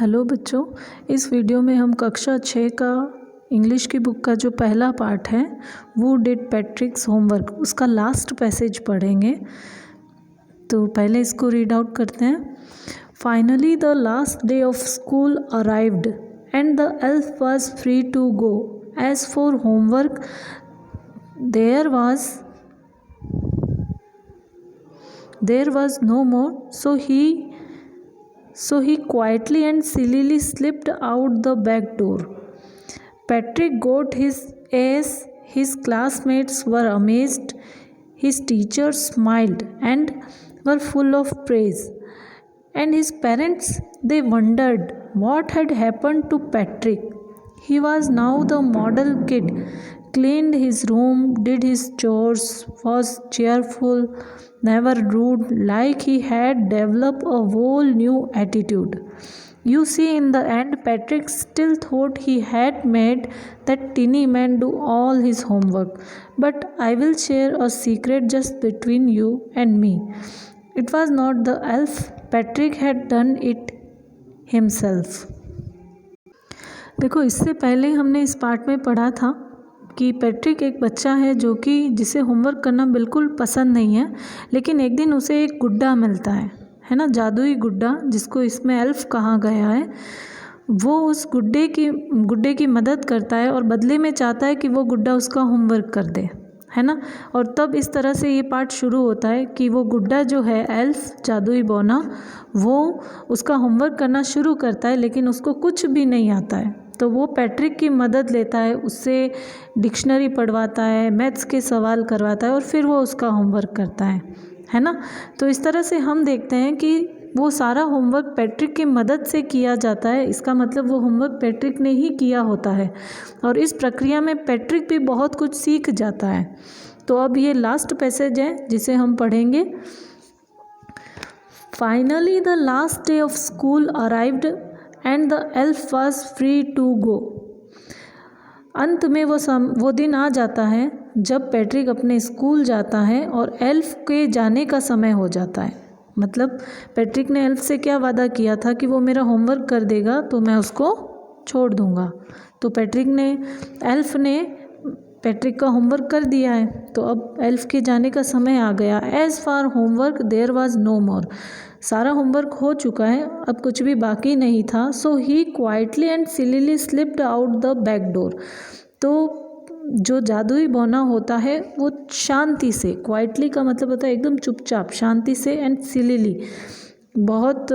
Hello बच्चों, इस video में हम कक्षा 6 का इंग्लिश की बुक का जो पहला पार्ट है वो डिड पैट्रिक्स होमवर्क उसका लास्ट पैसेज पढ़ेंगे। तो पहले इसको रीड आउट करते हैं। Finally the last day of school arrived and the elf was free to go. As for homework there was no more, so he quietly and sillily slipped out the back door. Patrick got his A's, his classmates were amazed, his teachers smiled and were full of praise, and his parents, they wondered what had happened to Patrick. He was now the model kid, cleaned his room, did his chores, was cheerful, never rude, like he had developed a whole new attitude. You see, in the end, Patrick still thought he had made that teeny man do all his homework. But I will share a secret just between you and me. It was not the elf. Patrick had done it himself. देखो, इससे पहले हमने इस part में पढ़ा था कि Patrick एक बच्चा है जो कि जिसे होमवर्क करना बिल्कुल पसंद नहीं है, लेकिन एक दिन उसे एक गुड्डा मिलता है ना, जादुई गुड्डा जिसको इसमें एल्फ कहा गया है। वो उस गुड्डे की मदद करता है और बदले में चाहता है कि वो गुड्डा उसका होमवर्क कर दे, है ना। और तब इस तरह से ये पार्ट शुरू होता है कि वो गुड्डा जो है एल्फ जादुई बौना, वो उसका होमवर्क करना शुरू करता है, लेकिन उसको कुछ भी नहीं आता है। तो वो पैट्रिक की मदद लेता है, उससे डिक्शनरी पढ़वाता है, मैथ्स के सवाल करवाता है और फिर वो उसका होमवर्क करता है ना। तो इस तरह से हम देखते हैं कि वो सारा होमवर्क पैट्रिक की मदद से किया जाता है। इसका मतलब वो होमवर्क पैट्रिक ने ही किया होता है और इस प्रक्रिया में पैट्रिक भी बहुत कुछ सीख जाता है। तो अब ये लास्ट पैसेज है जिसे हम पढ़ेंगे। Finally the last day of school arrived and the elf was free to go. अंत में वो दिन आ जाता है जब पैट्रिक अपने स्कूल जाता है और एल्फ के जाने का समय हो जाता है। मतलब पैट्रिक ने एल्फ से क्या वादा किया था कि वो मेरा होमवर्क कर देगा तो मैं उसको छोड़ दूंगा। तो एल्फ ने पैट्रिक का होमवर्क कर दिया है, तो अब एल्फ के जाने का समय आ गया। As for homework there was no more. सारा होमवर्क हो चुका है, अब कुछ भी बाकी नहीं था। So he quietly and sillily slipped out the back door. तो जो जादुई बौना होता है वो शांति से, क्वाइटली का मतलब होता है एकदम चुपचाप, शांति से, एंड सिलीली, बहुत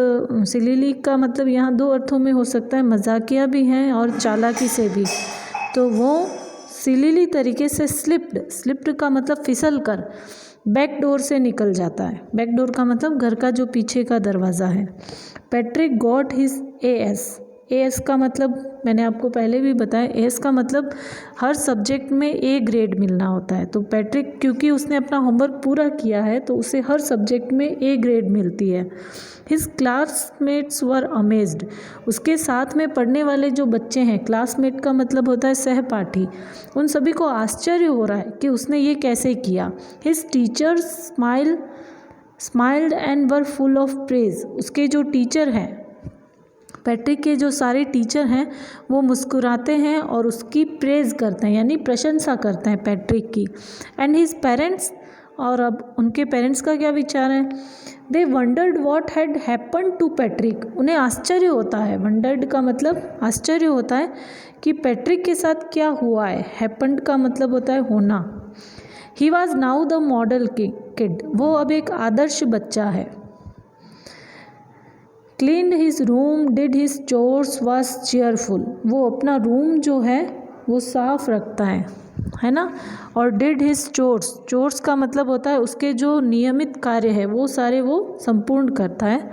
सिलीली का मतलब यहाँ दो अर्थों में हो सकता है, मजाकिया भी है और चालाकी से भी। तो वो सिलीली तरीके से स्लिप्ड का मतलब फिसल कर बैक डोर से निकल जाता है। बैक डोर का मतलब घर का जो पीछे का दरवाज़ा है। पैट्रिक गॉट हिज एएस का मतलब मैंने आपको पहले भी बताया, एएस का मतलब हर सब्जेक्ट में ए ग्रेड मिलना होता है। तो पैट्रिक क्योंकि उसने अपना होमवर्क पूरा किया है तो उसे हर सब्जेक्ट में ए ग्रेड मिलती है। हिज क्लासमेट्स वर अमेज्ड। उसके साथ में पढ़ने वाले जो बच्चे हैं, क्लासमेट का मतलब होता है सहपाठी, उन सभी को आश्चर्य हो रहा है कि उसने ये कैसे किया। His teachers smiled and were full of praise. उसके जो टीचर हैं, पैट्रिक के जो सारे टीचर हैं, वो मुस्कुराते हैं और उसकी प्रेज करते हैं, यानी प्रशंसा करते हैं पैट्रिक की। एंड हिज पेरेंट्स, और अब उनके पेरेंट्स का क्या विचार है। They wondered what had happened to Patrick. उन्हें आश्चर्य होता है, वंडर्ड का मतलब आश्चर्य होता है कि पैट्रिक के साथ क्या हुआ है। हैपन्ड का मतलब होता है होना। He was now the model kid. वो अब एक आदर्श बच्चा है। Cleaned his room, did his chores, was cheerful. वो अपना रूम जो है वो साफ रखता है ना। और डिड हिज चोर्स का मतलब होता है उसके जो नियमित कार्य है वो सारे वो संपूर्ण करता है।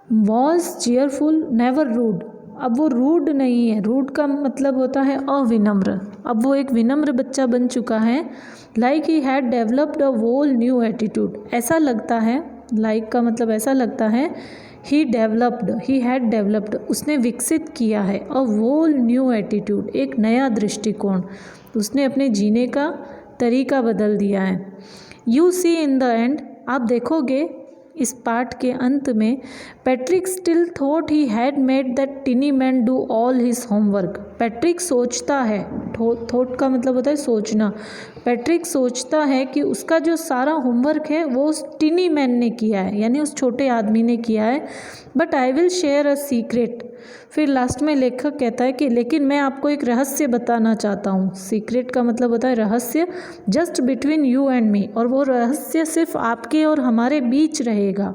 Was cheerful, never rude. अब वो रूड नहीं है, रूड का मतलब होता है अविनम्र। अब वो एक विनम्र बच्चा बन चुका है। Like he had developed a whole new attitude. ऐसा लगता है, लाइक का मतलब ऐसा लगता है, ही हैड डेवलप्ड, उसने विकसित किया है, अ होल न्यू एटीट्यूड, एक नया दृष्टिकोण, उसने अपने जीने का तरीका बदल दिया है। You see in the end, आप देखोगे इस पार्ट के अंत में, Patrick still thought he had made that tiny man do all his homework. Patrick सोचता है, थॉट का मतलब होता है सोचना। पैट्रिक सोचता है कि उसका जो सारा होमवर्क है वो उस टिनी मैन ने किया है, यानी उस छोटे आदमी ने किया है। But I will share a secret. फिर लास्ट में लेखक कहता है कि लेकिन मैं आपको एक रहस्य बताना चाहता हूँ। सीक्रेट का मतलब होता है रहस्य, just between you and me, और वो रहस्य सिर्फ आपके और हमारे बीच रहेगा।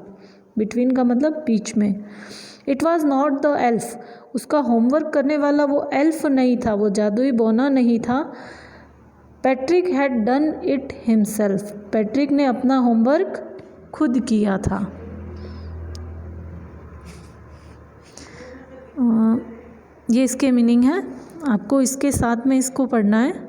बिटवीन का मतलब बीच में। It was not the elf. उसका होमवर्क करने वाला वो एल्फ नहीं था, वो जादुई बौना नहीं था। Patrick had done it himself. Patrick ने अपना होमवर्क खुद किया था। ये इसके मीनिंग है, आपको इसके साथ में इसको पढ़ना है।